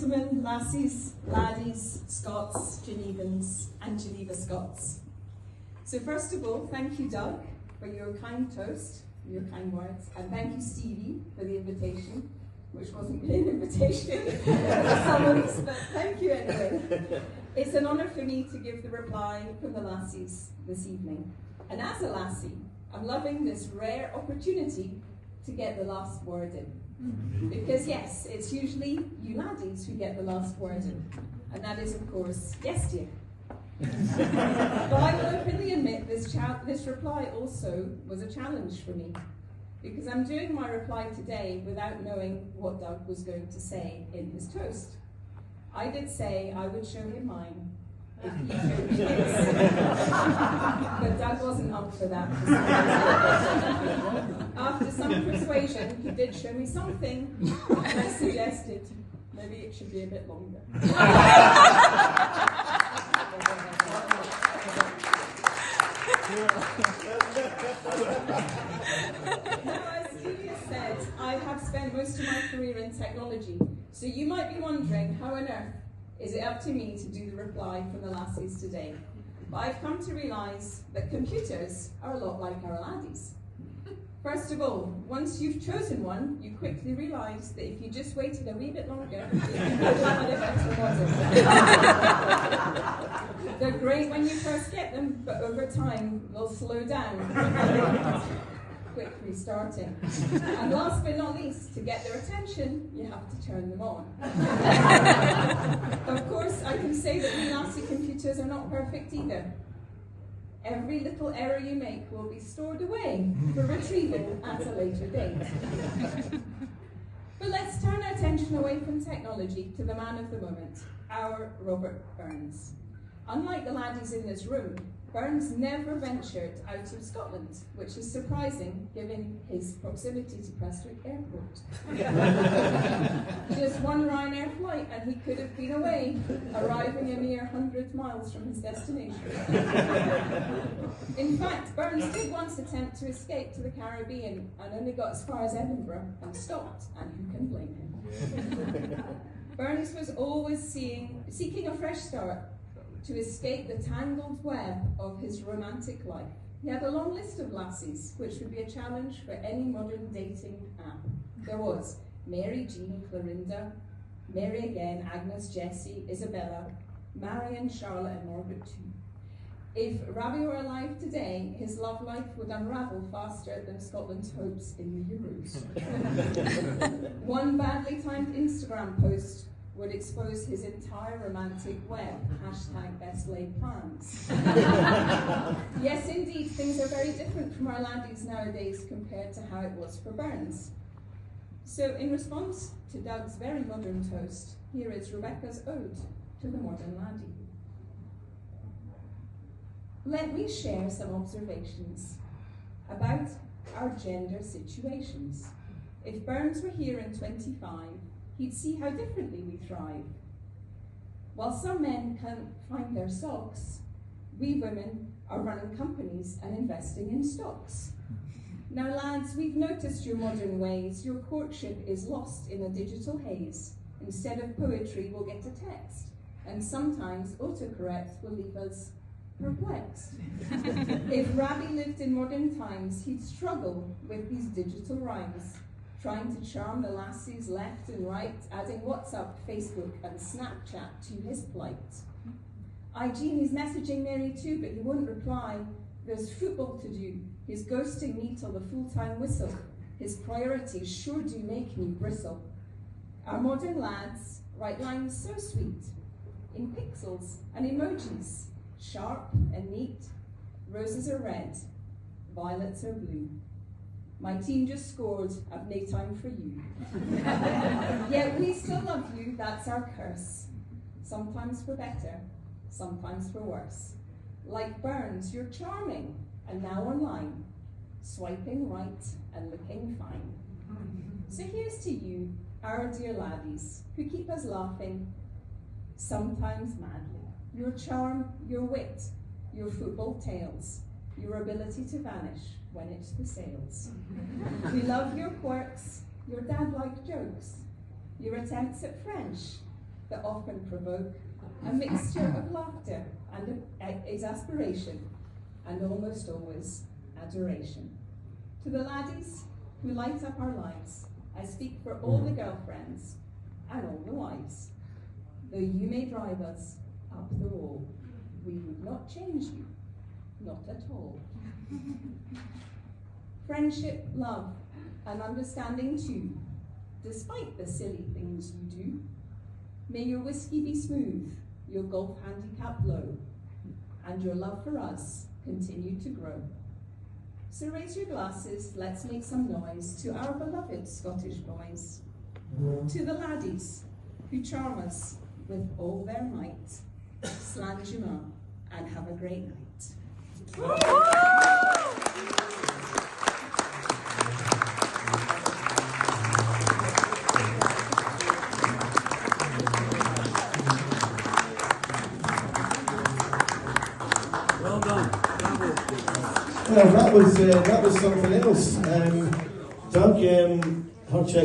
Gentlemen, lassies, laddies, Scots, Genevans, and Geneva Scots. So first of all, thank you, Doug, for your kind toast, your kind words, and thank you, Stevie, for the invitation, which wasn't really an invitation for someone, but thank you anyway. It's an honour for me to give the reply from the lassies this evening. And as a lassie, I'm loving this rare opportunity to get the last word in. Because yes, it's usually you laddies who get the last word in, and that is of course, yes dear. But I will openly admit this reply also was a challenge for me, because I'm doing my reply today without knowing what Doug was going to say in his toast. I did say I would show him mine if he showed me his. But Doug wasn't up for that. After some persuasion, he did show me something, and I suggested maybe it should be a bit longer. Now, as Julia said, I have spent most of my career in technology, so you might be wondering, how on earth is it up to me to do the reply from the lassies today? But I've come to realise that computers are a lot like our laddies. First of all, once you've chosen one, you quickly realise that if you just waited a wee bit longer, you could have a better model. They're great when you first get them, but over time, they'll slow down. Quick restarting. And last but not least, to get their attention, you have to turn them on. Of course, I can say that we lassie computers are not perfect either. Every little error you make will be stored away for retrieval at a later date. But let's turn our attention away from technology to the man of the moment, our Robert Burns. Unlike the laddies in this room, Burns never ventured out of Scotland, which is surprising given his proximity to Prestwick Airport. Just one Ryanair flight and he could have been away, arriving a mere 100 miles from his destination. In fact, Burns did once attempt to escape to the Caribbean and only got as far as Edinburgh and stopped, and who can blame him? Burns was always seeking a fresh start, to escape the tangled web of his romantic life. He had a long list of lassies, which would be a challenge for any modern dating app. There was Mary, Jean, Clorinda, Mary again, Agnes, Jessie, Isabella, Marion, Charlotte, and Margaret too. If Ravi were alive today, his love life would unravel faster than Scotland's hopes in the Euros. One badly timed Instagram post would expose his entire romantic web, #bestlaidplans. Yes, indeed, things are very different from our laddies nowadays compared to how it was for Burns. So in response to Doug's very modern toast, here is Rebecca's ode to the modern laddie. Let me share some observations about our gender situations. If Burns were here in 25, he'd see how differently we thrive. While some men can't find their socks, we women are running companies and investing in stocks. Now lads, we've noticed your modern ways. Your courtship is lost in a digital haze. Instead of poetry, we'll get a text. And sometimes autocorrect will leave us perplexed. If Ravi lived in modern times, he'd struggle with these digital rhymes, trying to charm the lassies left and right, adding WhatsApp, Facebook, and Snapchat to his plight. Jean is messaging Mary too, but he won't reply. There's football to do. He's ghosting me till the full-time whistle. His priorities sure do make me bristle. Our modern lads write lines so sweet, in pixels and emojis, sharp and neat. Roses are red, violets are blue. My team just scored, I've no time for you. Yet we still love you, that's our curse. Sometimes for better, sometimes for worse. Like Burns, you're charming, and now online, swiping right and looking fine. So here's to you, our dear laddies, who keep us laughing, sometimes madly. Your charm, your wit, your football tales, your ability to vanish when it's the sales. We love your quirks, your dad-like jokes, your attempts at French, often provoke a mixture of laughter and exasperation, and almost always adoration. To the laddies who light up our lives, I speak for all the girlfriends and all the wives. Though you may drive us up the wall, we would not change you, not at all. Friendship, love, and understanding too, despite the silly things you do. May your whiskey be smooth, your golf handicap low, and your love for us continue to grow. So raise your glasses, let's make some noise to our beloved Scottish boys. To the laddies who charm us with all their might, slán Juma, and have a great night. Well done. Well, that was something else. Doug, hot check.